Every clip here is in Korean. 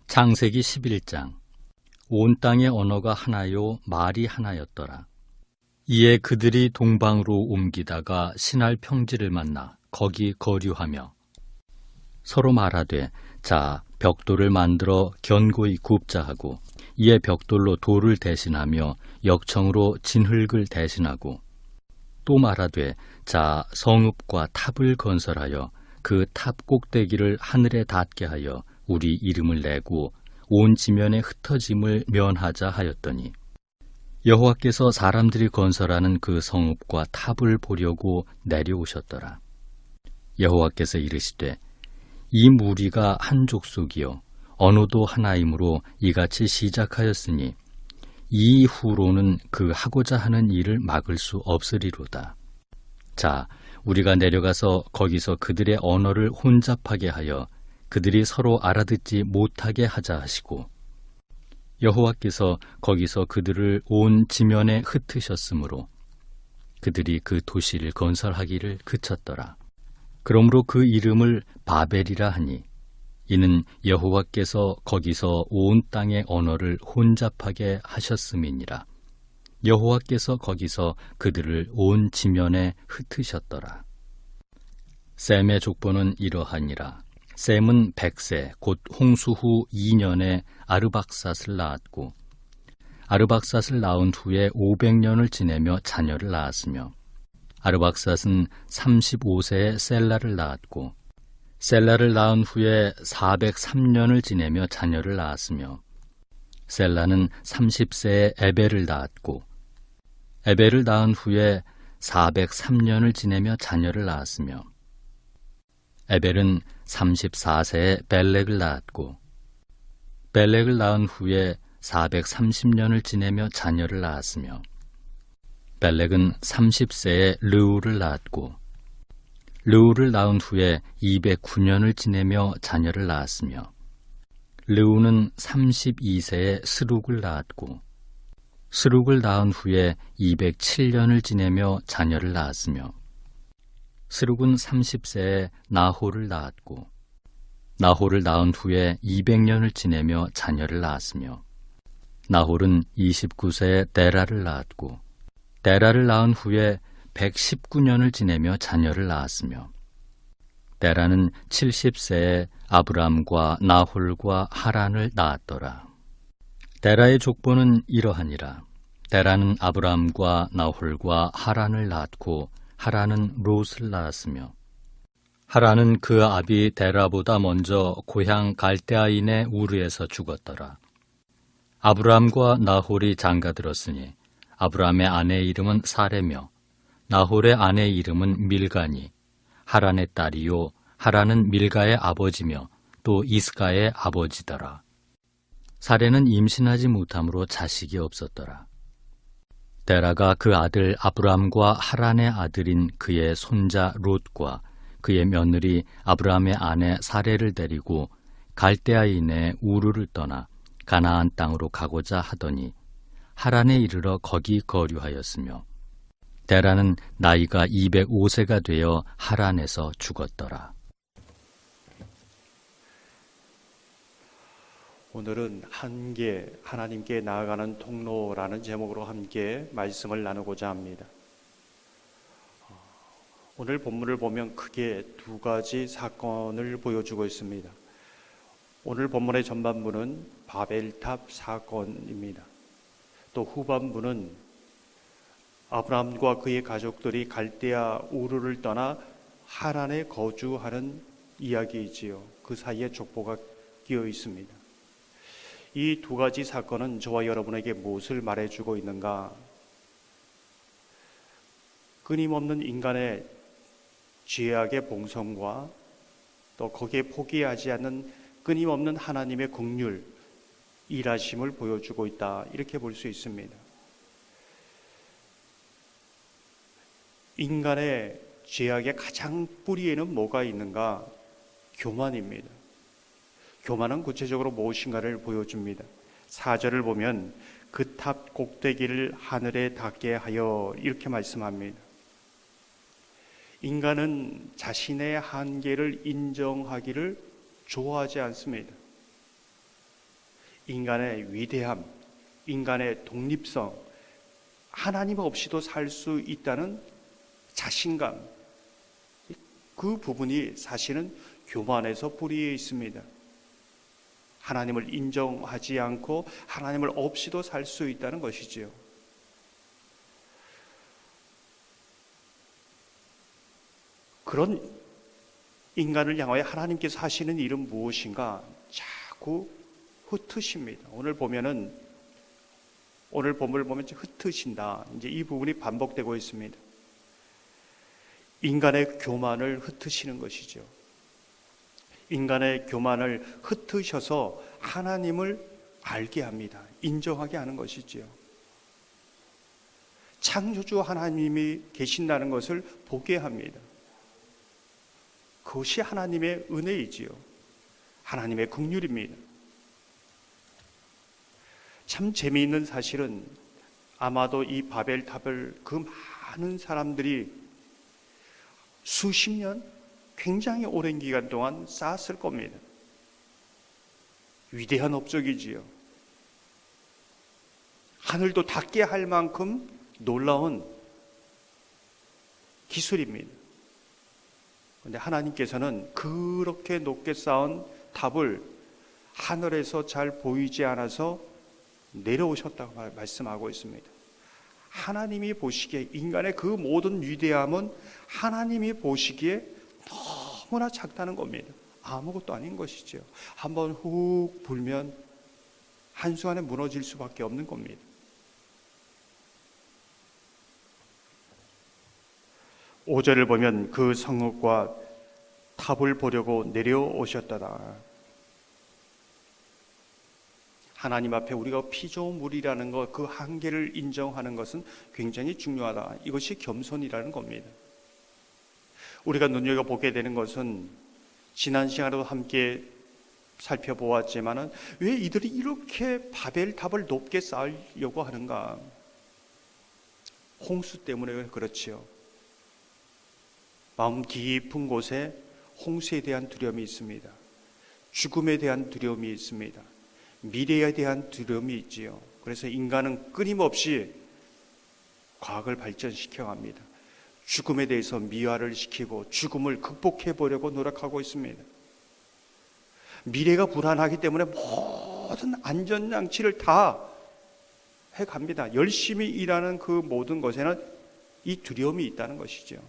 창세기 11장. 온 땅의 언어가 하나요 말이 하나였더라. 이에 그들이 동방으로 옮기다가 신할 평지를 만나 거기 거류하며 서로 말하되, 자, 벽돌을 만들어 견고히 굽자 하고, 이에 벽돌로 돌을 대신하며 역청으로 진흙을 대신하고, 또 말하되, 자, 성읍과 탑을 건설하여 그 탑 꼭대기를 하늘에 닿게 하여 우리 이름을 내고 온 지면에 흩어짐을 면하자 하였더니, 여호와께서 사람들이 건설하는 그 성읍과 탑을 보려고 내려오셨더라. 여호와께서 이르시되, 이 무리가 한 족속이요 언어도 하나이므로 이같이 시작하였으니 이후로는 그 하고자 하는 일을 막을 수 없으리로다. 자, 우리가 내려가서 거기서 그들의 언어를 혼잡하게 하여 그들이 서로 알아듣지 못하게 하자 하시고, 여호와께서 거기서 그들을 온 지면에 흩으셨으므로 그들이 그 도시를 건설하기를 그쳤더라. 그러므로 그 이름을 바벨이라 하니, 이는 여호와께서 거기서 온 땅의 언어를 혼잡하게 하셨음이니라. 여호와께서 거기서 그들을 온 지면에 흩으셨더라. 셈의 족보는 이러하니라. 셈은 100세 곧 홍수 후 2년에 아르박삿을 낳았고, 아르박삿을 낳은 후에 500년을 지내며 자녀를 낳았으며, 아르박삿은 35세에 셀라를 낳았고, 셀라를 낳은 후에 403년을 지내며 자녀를 낳았으며, 셀라는 30세에 에벨을 낳았고, 에벨을 낳은 후에 403년을 지내며 자녀를 낳았으며, 에벨은 34세에 벨렉을 낳았고, 벨렉을 낳은 후에 430년을 지내며 자녀를 낳았으며, 벨렉은 30세에 르우를 낳았고, 르우를 낳은 후에 209년을 지내며 자녀를 낳았으며, 르우는 32세에 스룩을 낳았고, 스룩을 낳은 후에 207년을 지내며 자녀를 낳았으며, 스룩은 30세에 나홀을 낳았고, 나홀을 낳은 후에 200년을 지내며 자녀를 낳았으며, 나홀은 29세에 데라를 낳았고, 데라를 낳은 후에 119년을 지내며 자녀를 낳았으며, 데라는 70세에 아브람과 나홀과 하란을 낳았더라. 데라의 족보는 이러하니라. 데라는 아브람과 나홀과 하란을 낳았고, 하란은 롯을 낳았으며, 하란은 그 아비 데라보다 먼저 고향 갈대아인의 우르에서 죽었더라. 아브람과 나홀이 장가들었으니 아브람의 아내의 이름은 사레며, 나홀의 아내의 이름은 밀가니, 하란의 딸이요 하란은 밀가의 아버지며 또 이스가의 아버지더라. 사레는 임신하지 못함으로 자식이 없었더라. 데라가 그 아들 아브람과 하란의 아들인 그의 손자 롯과 그의 며느리 아브람의 아내 사레를 데리고 갈대아인의 우르를 떠나 가나안 땅으로 가고자 하더니 하란에 이르러 거기 거류하였으며, 데라는 나이가 205세가 되어 하란에서 죽었더라. 오늘은 한계 하나님께 나아가는 통로라는 제목으로 함께 말씀을 나누고자 합니다. 오늘 본문을 보면 크게 두 가지 사건을 보여주고 있습니다. 오늘 본문의 전반부는 바벨탑 사건입니다. 또 후반부는 아브라함과 그의 가족들이 갈대아 우르를 떠나 하란에 거주하는 이야기이지요. 그 사이에 족보가 끼어 있습니다. 이 두 가지 사건은 저와 여러분에게 무엇을 말해주고 있는가? 끊임없는 인간의 죄악의 봉성과 또 거기에 포기하지 않는 끊임없는 하나님의 긍휼, 일하심을 보여주고 있다, 이렇게 볼 수 있습니다. 인간의 죄악의 가장 뿌리에는 뭐가 있는가? 교만입니다. 교만은 구체적으로 무엇인가를 보여줍니다. 4절을 보면 그 탑 꼭대기를 하늘에 닿게 하여, 이렇게 말씀합니다. 인간은 자신의 한계를 인정하기를 좋아하지 않습니다. 인간의 위대함, 인간의 독립성, 하나님 없이도 살 수 있다는 자신감, 그 부분이 사실은 교만에서 뿌리에 있습니다. 하나님을 인정하지 않고 하나님을 없이도 살 수 있다는 것이지요. 그런 인간을 향하여 하나님께서 하시는 일은 무엇인가 자꾸 흩으십니다. 오늘 본문을 보면 흩으신다. 이제 이 부분이 반복되고 있습니다. 인간의 교만을 흩으시는 것이죠. 인간의 교만을 흩으셔서 하나님을 알게 합니다. 인정하게 하는 것이지요. 창조주 하나님이 계신다는 것을 보게 합니다. 그것이 하나님의 은혜이지요. 하나님의 긍휼입니다. 참 재미있는 사실은 아마도 이 바벨탑을 그 많은 사람들이 수십 년, 굉장히 오랜 기간 동안 쌓았을 겁니다. 위대한 업적이지요. 하늘도 닿게 할 만큼 놀라운 기술입니다. 그런데 하나님께서는 그렇게 높게 쌓은 탑을 하늘에서 잘 보이지 않아서 내려오셨다고 말씀하고 있습니다. 하나님이 보시기에 인간의 그 모든 위대함은 하나님이 보시기에 너무나 작다는 겁니다. 아무것도 아닌 것이죠. 한번 훅 불면 한순간에 무너질 수밖에 없는 겁니다. 오절을 보면 그 성읍과 탑을 보려고 내려오셨다다. 하나님 앞에 우리가 피조물이라는 것, 그 한계를 인정하는 것은 굉장히 중요하다. 이것이 겸손이라는 겁니다. 우리가 눈여겨보게 되는 것은 지난 시간에도 함께 살펴보았지만은 왜 이들이 이렇게 바벨탑을 높게 쌓으려고 하는가? 홍수 때문에 그렇지요. 마음 깊은 곳에 홍수에 대한 두려움이 있습니다. 죽음에 대한 두려움이 있습니다. 미래에 대한 두려움이 있지요. 그래서 인간은 끊임없이 과학을 발전시켜 갑니다. 죽음에 대해서 미화를 시키고 죽음을 극복해 보려고 노력하고 있습니다. 미래가 불안하기 때문에 모든 안전장치를 다 해갑니다. 열심히 일하는 그 모든 것에는 이 두려움이 있다는 것이죠.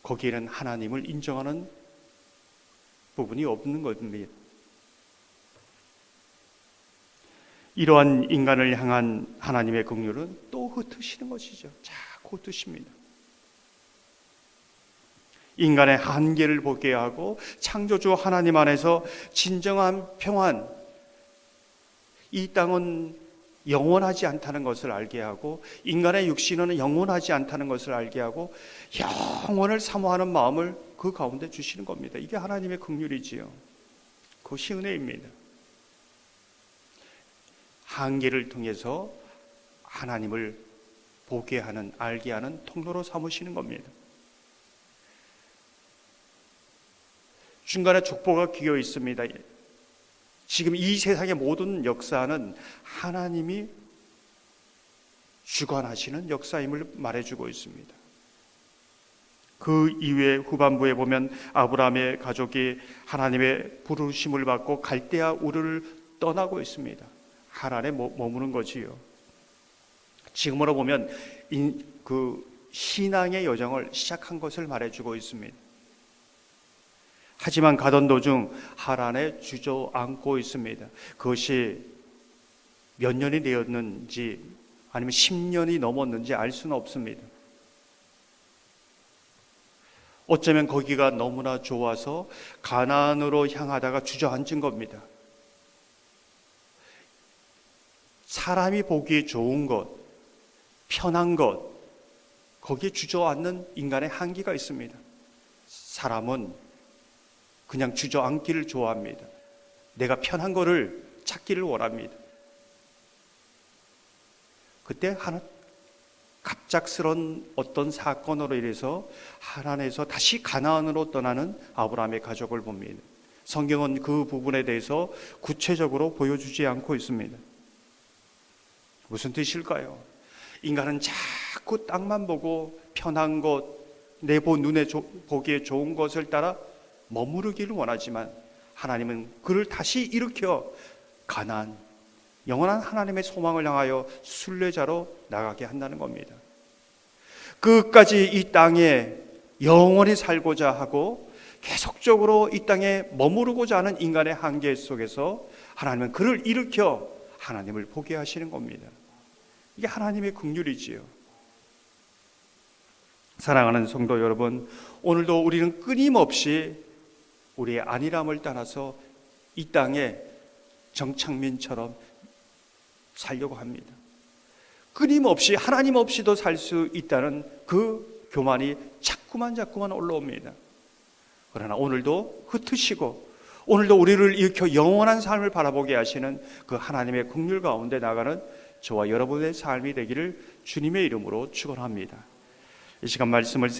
거기에는 하나님을 인정하는 부분이 없는 겁니다. 이러한 인간을 향한 하나님의 긍휼은 또 흩으시는 것이죠. 자꾸 흩으십니다. 인간의 한계를 보게 하고 창조주 하나님 안에서 진정한 평안, 이 땅은 영원하지 않다는 것을 알게 하고 인간의 육신은 영원하지 않다는 것을 알게 하고 영원을 사모하는 마음을 그 가운데 주시는 겁니다. 이게 하나님의 긍휼이지요. 그것이 은혜입니다. 한계를 통해서 하나님을 보게 하는, 알게 하는 통로로 삼으시는 겁니다. 중간에 족보가 끼어 있습니다. 지금 이 세상의 모든 역사는 하나님이 주관하시는 역사임을 말해주고 있습니다. 그 이후에 후반부에 보면 아브라함의 가족이 하나님의 부르심을 받고 갈대아 우르를 떠나고 있습니다. 하란에 머무는 거지요. 지금으로 보면 그 신앙의 여정을 시작한 것을 말해주고 있습니다. 하지만 가던 도중 하란에 주저앉고 있습니다. 그것이 몇 년이 되었는지 아니면 10년이 넘었는지 알 수는 없습니다. 어쩌면 거기가 너무나 좋아서 가나안으로 향하다가 주저앉은 겁니다. 사람이 보기 좋은 것, 편한 것, 거기에 주저앉는 인간의 한계가 있습니다. 사람은 그냥 주저앉기를 좋아합니다. 내가 편한 거를 찾기를 원합니다. 그때 갑작스런 어떤 사건으로 인해서 하란에서 다시 가나안으로 떠나는 아브라함의 가족을 봅니다. 성경은 그 부분에 대해서 구체적으로 보여주지 않고 있습니다. 무슨 뜻일까요? 인간은 자꾸 땅만 보고 편한 것, 내 눈에 보기에 좋은 것을 따라 머무르기를 원하지만 하나님은 그를 다시 일으켜 가나안, 영원한 하나님의 소망을 향하여 순례자로 나가게 한다는 겁니다. 끝까지 이 땅에 영원히 살고자 하고 계속적으로 이 땅에 머무르고자 하는 인간의 한계 속에서 하나님은 그를 일으켜 하나님을 보게 하시는 겁니다. 이게 하나님의 긍휼이지요. 사랑하는 성도 여러분, 오늘도 우리는 끊임없이 우리의 안일함을 따라서 이 땅에 정착민처럼 살려고 합니다. 끊임없이 하나님 없이도 살 수 있다는 그 교만이 자꾸만 올라옵니다. 그러나 오늘도 흩으시고 오늘도 우리를 일으켜 영원한 삶을 바라보게 하시는 그 하나님의 긍휼 가운데 나가는 저와 여러분의 삶이 되기를 주님의 이름으로 축원합니다. 이 시간 말씀을